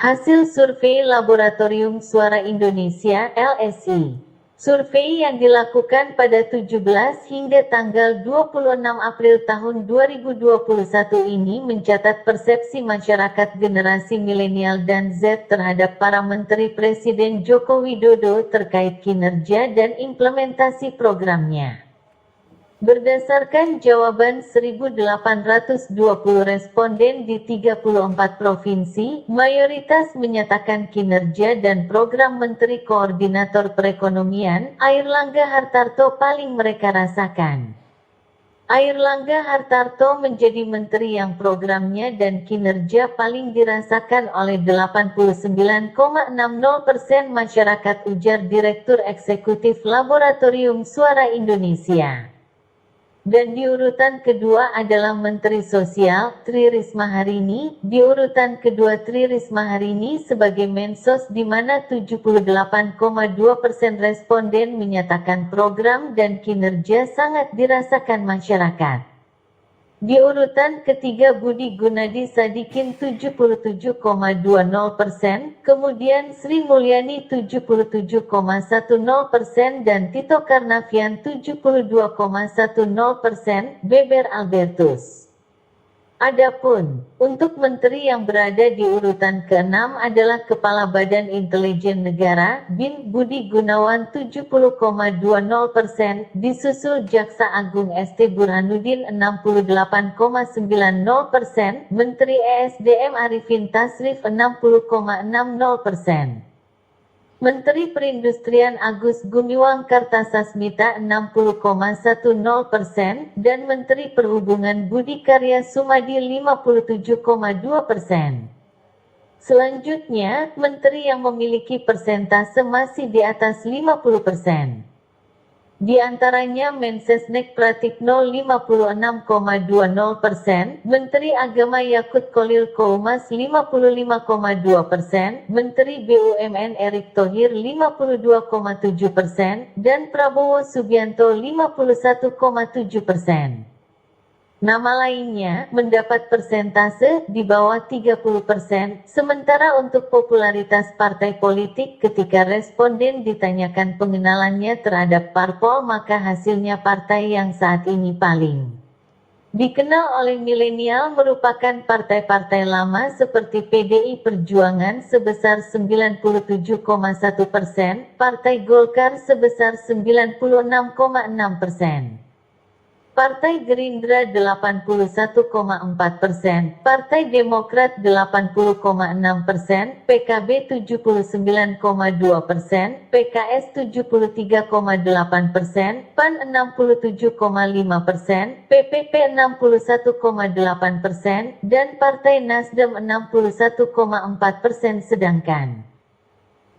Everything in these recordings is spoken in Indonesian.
Hasil survei Laboratorium Suara Indonesia (LSI). Survei yang dilakukan pada 17 hingga tanggal 26 April tahun 2021 ini mencatat persepsi masyarakat generasi milenial dan Z terhadap para Menteri Presiden Joko Widodo terkait kinerja dan implementasi programnya. Berdasarkan jawaban 1.820 responden di 34 provinsi, mayoritas menyatakan kinerja dan program Menteri Koordinator Perekonomian, Airlangga Hartarto paling mereka rasakan. Airlangga Hartarto menjadi menteri yang programnya dan kinerja paling dirasakan oleh 89,60% masyarakat, ujar Direktur Eksekutif Laboratorium Suara Indonesia. Dan di urutan kedua adalah Menteri Sosial, Tri Risma Harini. Di urutan kedua Tri Risma Harini sebagai Mensos, di mana 78,2% responden menyatakan program dan kinerja sangat dirasakan masyarakat. Di urutan ketiga Budi Gunadi Sadikin 77,20%, kemudian Sri Mulyani 77,10% dan Tito Karnavian 72,10%, beber Albertus. Adapun, untuk menteri yang berada di urutan ke-6 adalah Kepala Badan Intelijen Negara, BIN, Budi Gunawan 70,20%, disusul Jaksa Agung ST Burhanuddin 68,90%, Menteri ESDM Arifin Tasrif 60,60%. Menteri Perindustrian Agus Gumiwang Kartasasmita 60,10% dan Menteri Perhubungan Budi Karya Sumadi 57,2%. Selanjutnya, menteri yang memiliki persentase masih di atas 50%. Di antaranya Mensesnek Pratikno 56,20%, Menteri Agama Yakut Kolil Koumas 55,2%, Menteri BUMN Erick Thohir 52,7%, dan Prabowo Subianto 51,7%. Nama lainnya mendapat persentase di bawah 30%, sementara untuk popularitas partai politik ketika responden ditanyakan pengenalannya terhadap parpol, maka hasilnya partai yang saat ini paling dikenal oleh milenial merupakan partai-partai lama seperti PDI Perjuangan sebesar 97,1%, Partai Golkar sebesar 96,6%. Partai Gerindra 81,4%, Partai Demokrat 80,6%, PKB 79,2%, PKS 73,8%, PAN 67,5%, PPP 61,8%, dan Partai Nasdem 61,4%. Sedangkan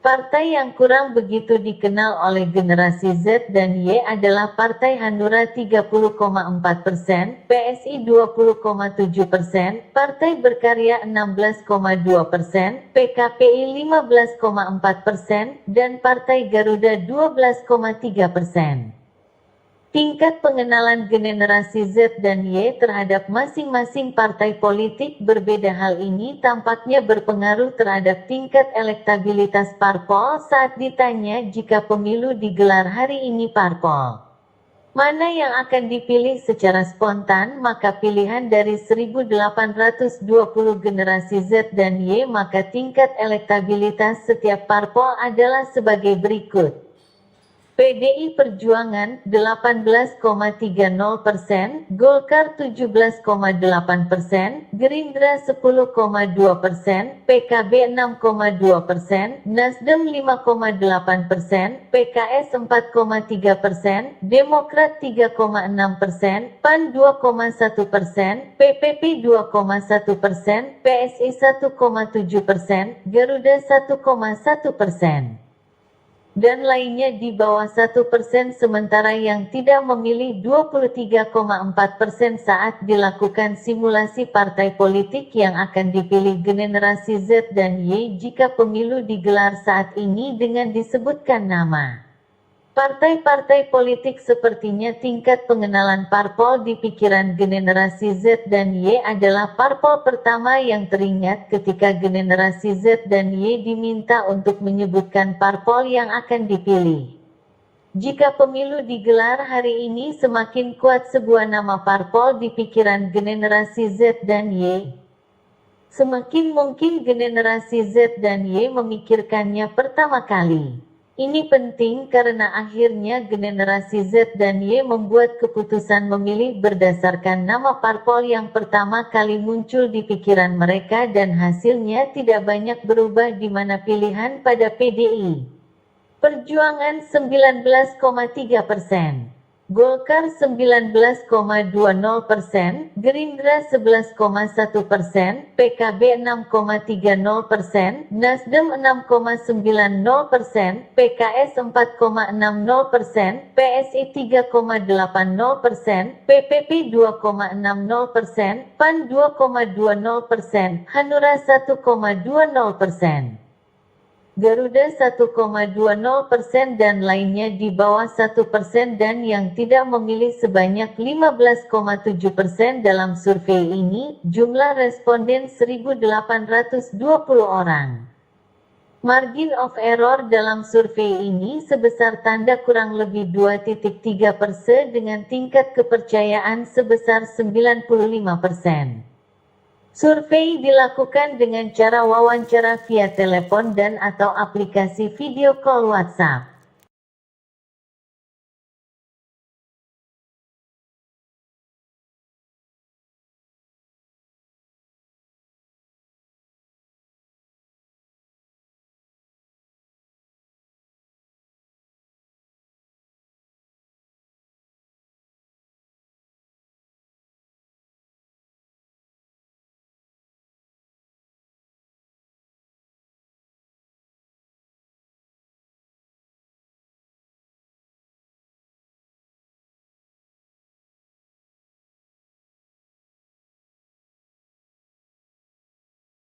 partai yang kurang begitu dikenal oleh generasi Z dan Y adalah Partai Hanura 30,4%, PSI 20,7%, Partai Berkarya 16,2%, PKPI 15,4%, dan Partai Garuda 12,3%. Tingkat pengenalan generasi Z dan Y terhadap masing-masing partai politik berbeda. Hal ini tampaknya berpengaruh terhadap tingkat elektabilitas parpol saat ditanya jika pemilu digelar hari ini parpol mana yang akan dipilih secara spontan, maka pilihan dari 1.820 generasi Z dan Y, maka tingkat elektabilitas setiap parpol adalah sebagai berikut. PDI Perjuangan 18,30%, Golkar 17,8%, Gerindra 10,2%, PKB 6,2%, Nasdem 5,8%, PKS 4,3%, Demokrat 3,6%, PAN 2,1%, PPP 2,1%, PSI 1,7%, Garuda 1,1%. Dan lainnya di bawah 1%, sementara yang tidak memilih 23,4% saat dilakukan simulasi partai politik yang akan dipilih generasi Z dan Y jika pemilu digelar saat ini dengan disebutkan nama. Partai-partai politik sepertinya tingkat pengenalan parpol di pikiran generasi Z dan Y adalah parpol pertama yang teringat ketika generasi Z dan Y diminta untuk menyebutkan parpol yang akan dipilih. Jika pemilu digelar hari ini, semakin kuat sebuah nama parpol di pikiran generasi Z dan Y. Semakin mungkin generasi Z dan Y memikirkannya pertama kali. Ini penting karena akhirnya generasi Z dan Y membuat keputusan memilih berdasarkan nama parpol yang pertama kali muncul di pikiran mereka dan hasilnya tidak banyak berubah di mana pilihan pada PDI Perjuangan 19,3%, Golkar 19,20%, Gerindra 11,1%, PKB 6,30%, Nasdem 6,90%, PKS 4,60%, PSI 3,80%, PPP 2,60%, PAN 2,20%, Hanura 1,20%. Garuda 1,20% dan lainnya di bawah 1% dan yang tidak memilih sebanyak 15,7% dalam survei ini, jumlah responden 1.820 orang. Margin of error dalam survei ini sebesar tanda kurang lebih 2,3% dengan tingkat kepercayaan sebesar 95%. Survei dilakukan dengan cara wawancara via telepon dan atau aplikasi video call WhatsApp.